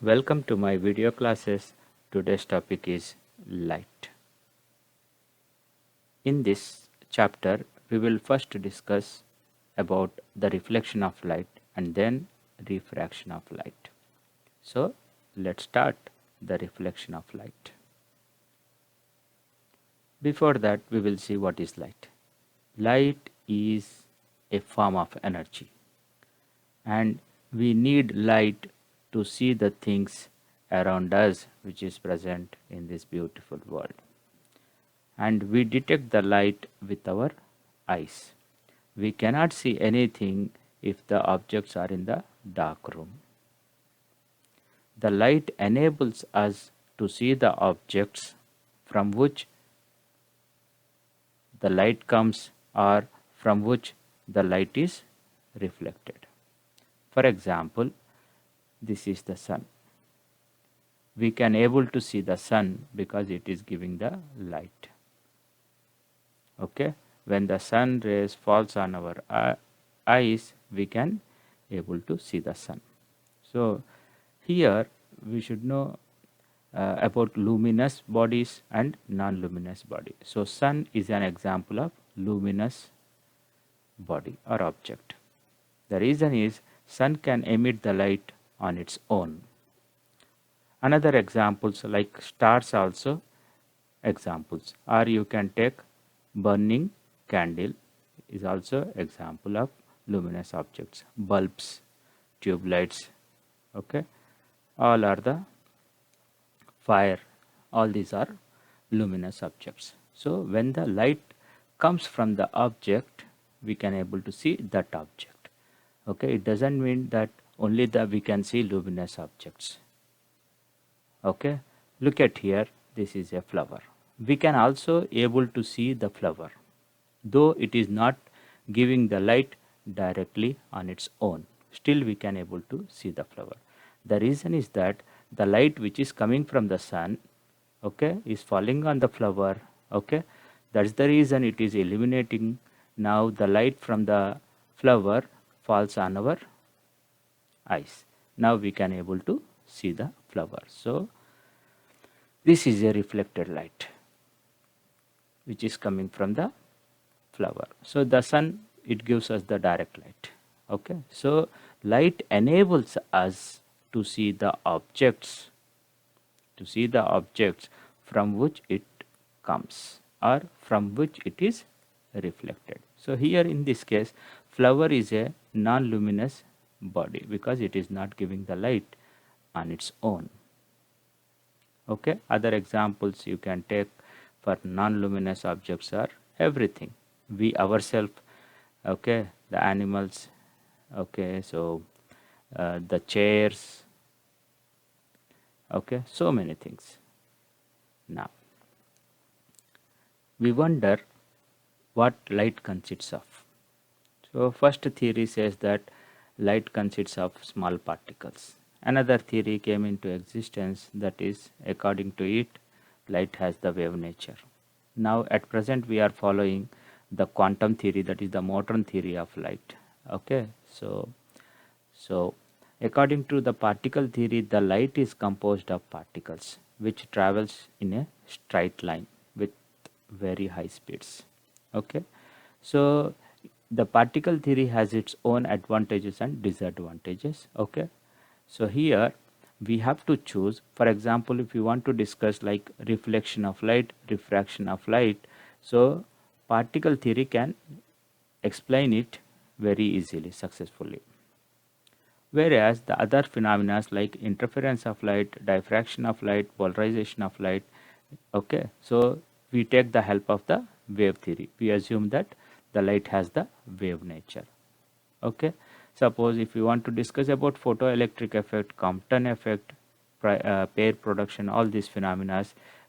Welcome to my video classes. Today's topic is light. In this chapter, we will first discuss about the reflection of light and then refraction of light. So, let's start the reflection of light. Before that, we will see what is light. Light is a form of energy, and we need light to see the things around us which is present in this beautiful world. And we detect the light with our eyes. We cannot see anything if the objects are in the dark room. The light enables us to see the objects from which the light comes or from which the light is reflected. For example, this is the sun. We can able to see the sun because it is giving the light. Okay, when the sun rays falls on our eyes, we can able to see the sun. So here we should know about luminous bodies and non-luminous body. So sun is an example of luminous body or object. The reason is sun can emit the light on its own. Another examples like stars also examples, or you can take burning candle is also example of luminous objects. Bulbs, tube lights, okay, all are the fire, all these are luminous objects. So when the light comes from the object, we can able to see that object. Okay, it doesn't mean that only the we can see luminous objects. Okay, look at here, this is a flower. We can also able to see the flower, though it is not giving the light directly on its own. Still we can able to see the flower. The reason is that the light which is coming from the sun, okay, is falling on the flower. Okay, that's the reason it is illuminating. Now the light from the flower falls on our eyes. Now we can able to see the flower. So this is a reflected light which is coming from the flower. So the sun, it gives us the direct light. Okay, so light enables us to see the objects, from which it comes or from which it is reflected. So here in this case, flower is a non-luminous body because it is not giving the light on its own. Okay, other examples you can take for non-luminous objects are everything, we ourselves, okay, the animals, okay, so the chairs, okay, so many things. Now we wonder what light consists of. So first theory says that light consists of small particles. Another theory came into existence, that is, according to it, light has the wave nature. Now at present we are following the quantum theory, that is the modern theory of light. Okay, so according to the particle theory, the light is composed of particles which travels in a straight line with very high speeds. Okay, so the particle theory has its own advantages and disadvantages. Okay, so here we have to choose. For example, if you want to discuss like reflection of light, refraction of light, so particle theory can explain it very easily, successfully. Whereas the other phenomena like interference of light, diffraction of light, polarization of light, okay, so we take the help of the wave theory. We assume that the light has the wave nature. Okay, suppose if you want to discuss about photoelectric effect, Compton effect, pair production, all these phenomena,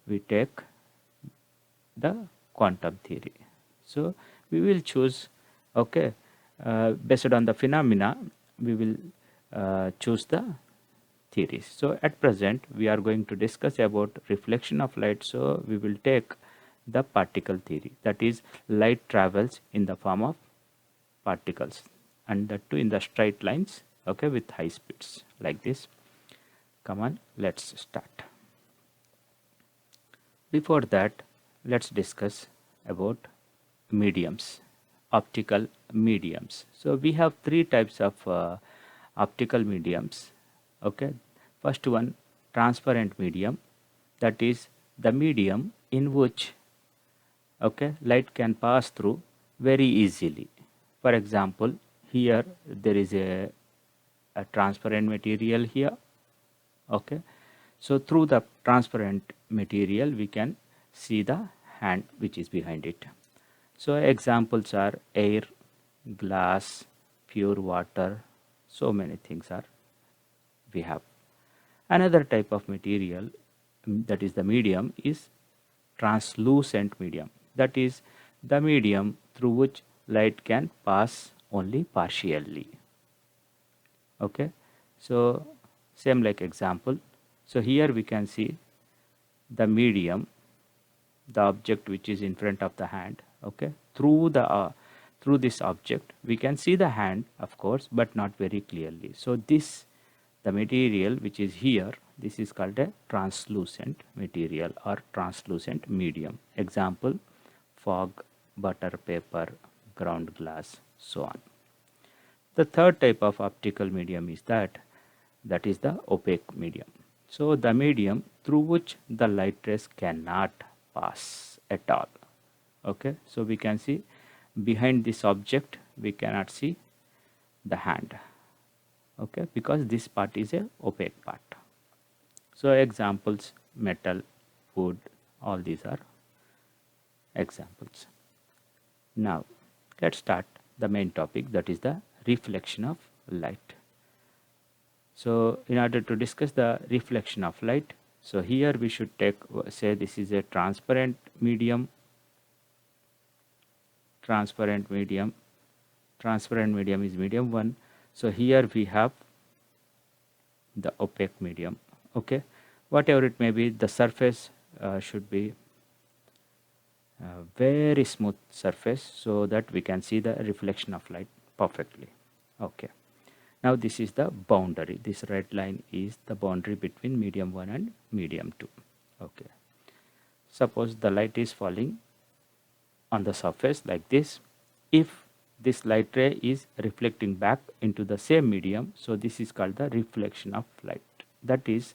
we take the quantum theory. So we will choose, okay, based on the phenomena, we will choose the theories. So at present we are going to discuss about reflection of light, so we will take the particle theory, that is light travels in the form of particles and that too in the straight lines, okay, with high speeds like this. Come on, let's start. Before that, let's discuss about mediums, optical mediums. So we have three types of optical mediums. Okay, first one, transparent medium, that is the medium in which light can pass through very easily. For example, here there is a transparent material here. Okay, so through the transparent material we can see the hand which is behind it. So examples are air, glass, pure water, so many things are we have. Another type of material, that is the medium, is translucent medium, that is the medium through which light can pass only partially. Okay, so same like example. So here we can see the medium, the object which is in front of the hand. Okay, through this object we can see the hand, of course, but not very clearly. So this, the material which is here, this is called a translucent material or translucent medium. Example, fog, butter paper, ground glass, so on. The third type of optical medium is that is the opaque medium. So the medium through which the light rays cannot pass at all. Okay, so we can see behind this object we cannot see the hand. Okay, because this part is a opaque part. So examples, metal, wood, all these are examples. Now let's start the main topic, that is the reflection of light. So in order to discuss the reflection of light, so here we should take, say this is a transparent medium, transparent medium is medium 1. So here we have the opaque medium. Okay, whatever it may be, the surface should be very smooth surface so that we can see the reflection of light perfectly. Okay, now this is the boundary. This red line is the boundary between medium 1 and medium 2. Okay, suppose the light is falling on the surface like this. If this light ray is reflecting back into the same medium, so this is called the reflection of light. That is,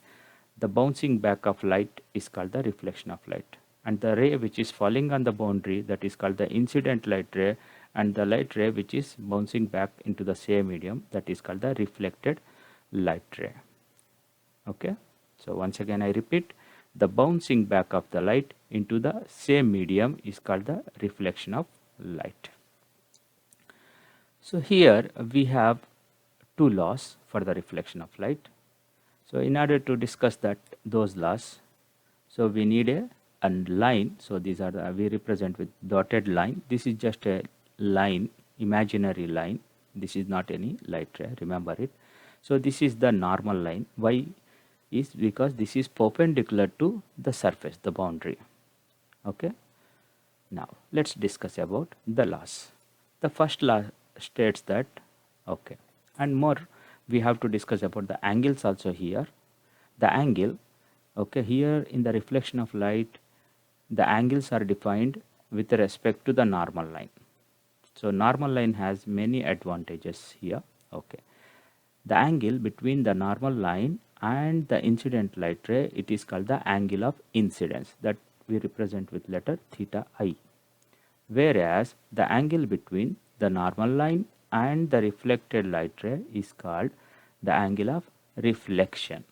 the bouncing back of light is called the reflection of light, and the ray which is falling on the boundary, that is called the incident light ray, and the light ray which is bouncing back into the same medium, that is called the reflected light ray. Okay, so once again I repeat, the bouncing back of the light into the same medium is called the reflection of light. So here we have two laws for the reflection of light. So in order to discuss those laws, so we need a line. So these are we represent with dotted line. This is just a line, imaginary line. This is not any light ray, remember it. So this is the normal line. Why? Is because this is perpendicular to the surface, the boundary. Okay, now let's discuss about the laws. The first law states that, okay, and more we have to discuss about the angles also here. The angle, okay, here in the reflection of light, the angles are defined with respect to the normal line. So normal line has many advantages here. Okay, the angle between the normal line and the incident light ray, it is called the angle of incidence, that we represent with letter theta I. Whereas the angle between the normal line and the reflected light ray is called the angle of reflection.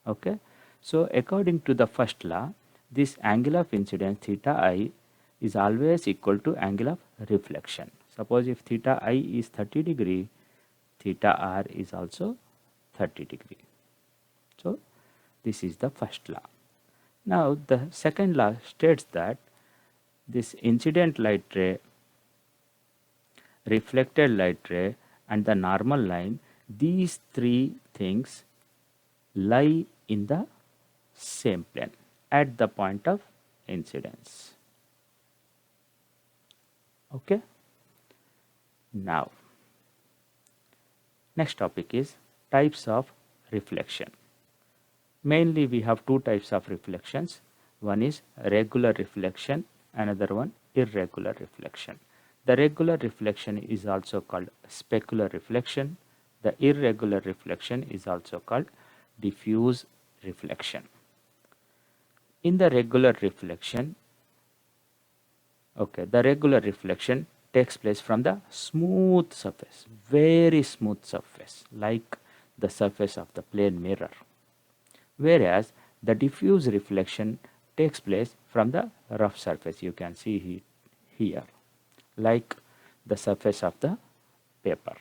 Okay, so according to the first law, this angle of incidence theta I is always equal to angle of reflection. Suppose if theta I is 30 degree, theta R is also 30 degree. So this is the first law. Now the second law states that this incident light ray, reflected light ray, and the normal line, these three things lie in the same plane at the point of incidence. Okay, now next topic is types of reflection. Mainly we have two types of reflections. One is regular reflection, another one irregular reflection. The regular reflection is also called specular reflection. The irregular reflection is also called diffuse reflection. In the regular reflection, okay, the regular reflection takes place from the smooth surface, very smooth surface, like the surface of the plane mirror. Whereas the diffuse reflection takes place from the rough surface. You can see here, like the surface of the paper.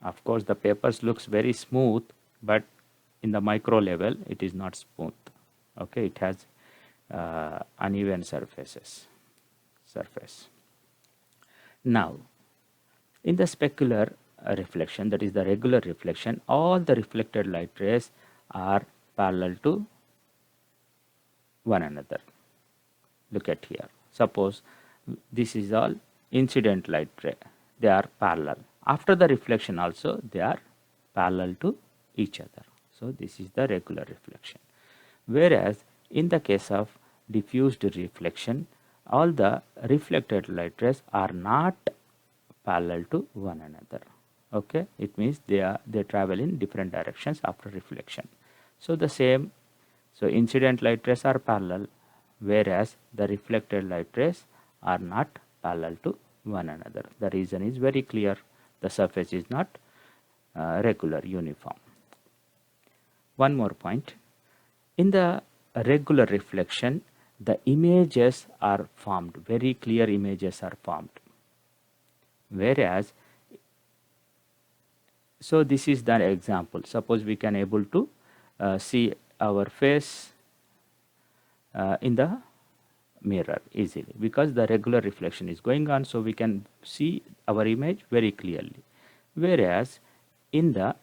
Of course, the papers looks very smooth, but in the micro level, it is not smooth. Okay, it has uneven surface. Now, in the specular reflection, that is the regular reflection, all the reflected light rays are parallel to one another. Look at here. Suppose this is all incident light ray. They are parallel. After the reflection also, they are parallel to each other. So this is the regular reflection. Whereas in the case of diffused reflection, all the reflected light rays are not parallel to one another. Okay, it means they travel in different directions after reflection. So the same, so incident light rays are parallel, whereas the reflected light rays are not parallel to one another. The reason is very clear. The surface is not regular, uniform. One more point. In the regular reflection, the images are formed, very clear images are formed. Whereas, so this is the example. Suppose we can able to see our face in the mirror easily, because the regular reflection is going on, so we can see our image very clearly. Whereas in the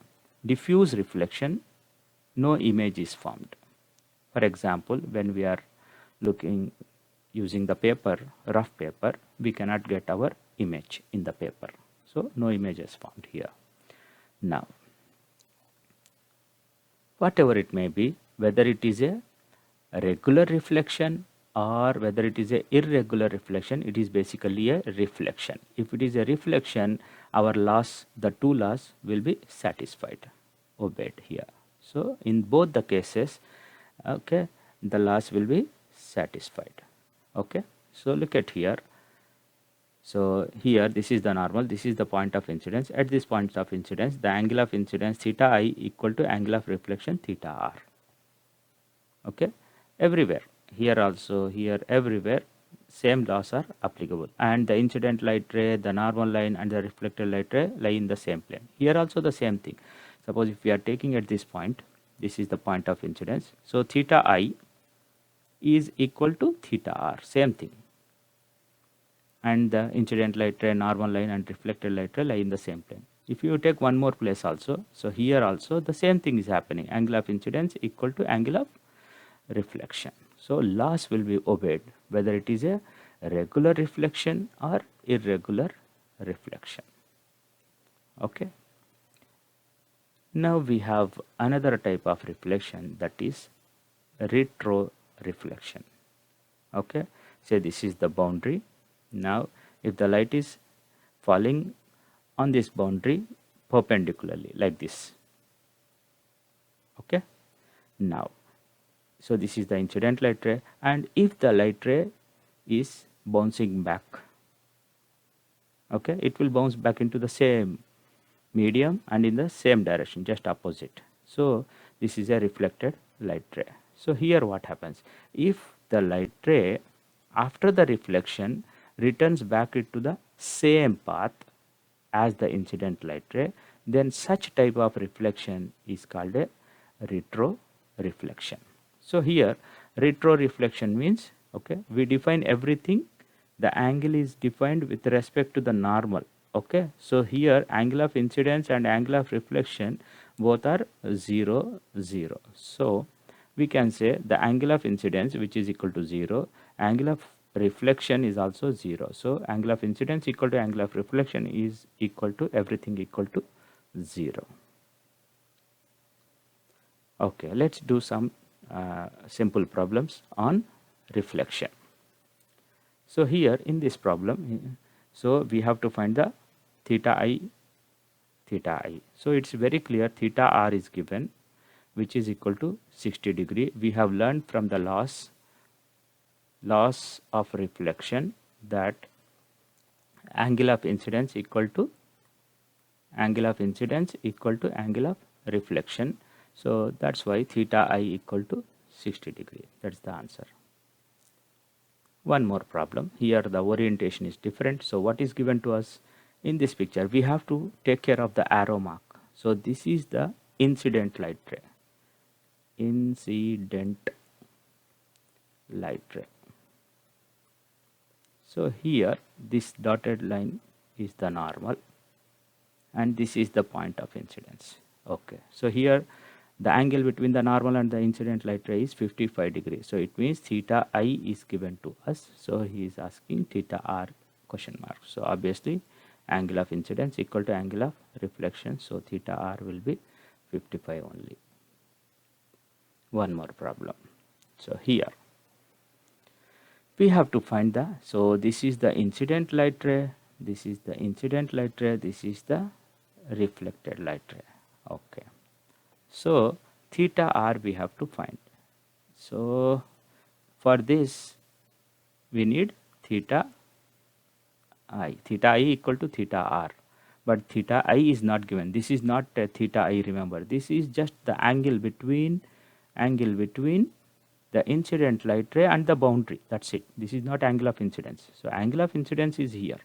diffuse reflection, no image is formed. For example, when we are looking using the paper, rough paper, we cannot get our image in the paper. So no image is found here. Now, whatever it may be, whether it is a regular reflection or whether it is a irregular reflection, it is basically a reflection. If it is a reflection, our laws, the two laws will be satisfied, obeyed here. So in both the cases, okay, the laws will be satisfied. Okay, so look at here. So here, this is the normal, this is the point of incidence. At this point of incidence, the angle of incidence theta I equal to angle of reflection theta r. Okay, everywhere, here also, here, everywhere, same laws are applicable. And the incident light ray, the normal line and the reflected light ray lie in the same plane. Here also the same thing. Suppose if we are taking at this point, this is the point of incidence. So theta I is equal to theta r, same thing. And the incident light ray, normal line and reflected light ray lie in the same plane. If you take one more place also, so here also the same thing is happening. Angle of incidence equal to angle of reflection. So laws will be obeyed, whether it is a regular reflection or irregular reflection. Okay. Now we have another type of reflection, that is retro reflection. Okay, say this is the boundary. Now if the light is falling on this boundary perpendicularly like this, okay, now, so this is the incident light ray, and if the light ray is bouncing back, okay, it will bounce back into the same medium and in the same direction, just opposite. So this is a reflected light ray. So here what happens, if the light ray after the reflection returns back into the same path as the incident light ray, then such type of reflection is called a retro reflection. So here retro reflection means, okay, we define everything, the angle is defined with respect to the normal. Okay, so here angle of incidence and angle of reflection both are 0, 0. So we can say the angle of incidence, which is equal to 0, angle of reflection is also 0. So angle of incidence equal to angle of reflection is equal to everything equal to 0. Okay, let's do some simple problems on reflection. So here in this problem, so we have to find the theta I, theta I. So it's very clear theta R is given, which is equal to 60 degree. We have learned from the laws of reflection that angle of incidence equal to angle of incidence equal to angle of reflection. So that's why theta I equal to 60 degree. That's the answer. One more problem. Here the orientation is different. So what is given to us in this picture? We have to take care of the arrow mark. So this is the incident light ray. Incident light ray. So here this dotted line is the normal and this is the point of incidence. Okay, so here the angle between the normal and the incident light ray is 55 degrees. So it means theta I is given to us. So he is asking theta R question mark. So obviously angle of incidence equal to angle of reflection. So theta R will be 55 only. One more problem. So here we have to find the, so this is the incident light ray, this is the incident light ray, this is the reflected light ray. Okay, so theta R we have to find. So for this we need theta I equal to theta R, but theta I is not given. This is not theta I, remember, this is just the angle between the incident light ray and the boundary. That's it. This is not angle of incidence. So angle of incidence is here.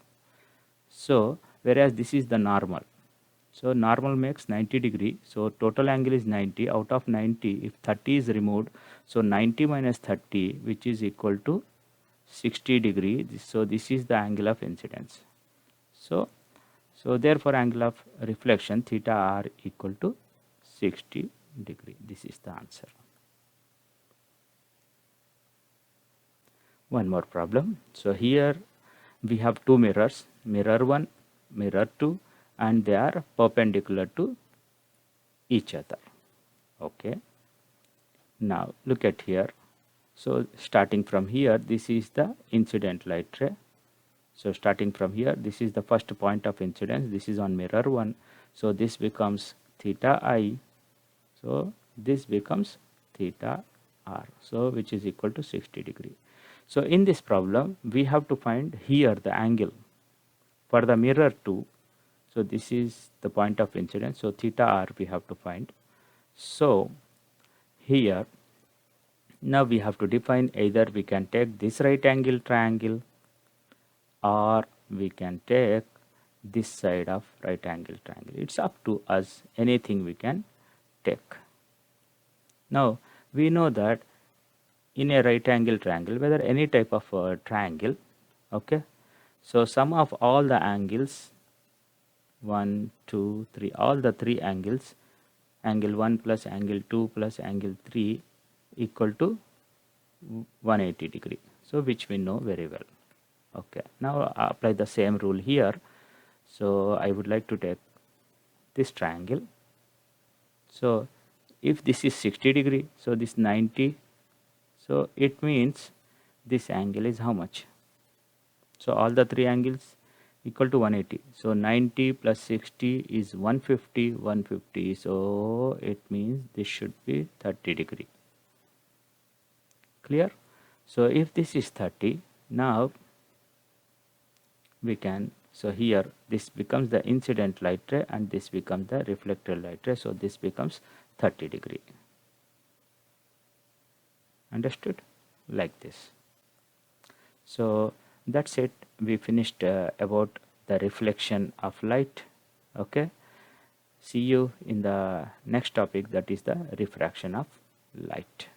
So whereas this is the normal. So normal makes 90 degree. So total angle is 90. Out of 90, if 30 is removed, so 90 minus 30, which is equal to 60 degree. So this is the angle of incidence. So therefore angle of reflection theta R equal to 60 degree. This is the answer. One more problem. So here we have two mirrors, mirror 1, mirror 2, and they are perpendicular to each other. Okay, now look at here. So starting from here, this is the incident light ray. So starting from here, this is the first point of incidence. This is on mirror 1. So this becomes theta I. So this becomes theta R. So which is equal to 60 degree. So in this problem, we have to find here the angle for the mirror 2. So this is the point of incidence. So theta R we have to find. So here, now we have to define, either we can take this right angle triangle or we can take this side of right angle triangle. It's up to us, anything we can take. Now we know that in a right angle triangle, whether any type of triangle, okay, so sum of all the angles, 1 2 3, all the three angles, angle 1 plus angle 2 plus angle 3 equal to 180 degree. So which we know very well. Okay, now apply the same rule here. So I would like to take this triangle. So if this is 60 degree, so this 90, so it means this angle is how much? So all the three angles equal to 180. So 90 plus 60 is 150. So it means this should be 30 degree. Clear? So if this is 30, now we can, so here this becomes the incident light ray and this becomes the reflected light ray. So this becomes 30 degree. Understood? Like this. So that's it. We finished about the reflection of light. Okay, see you in the next topic, that is the refraction of light.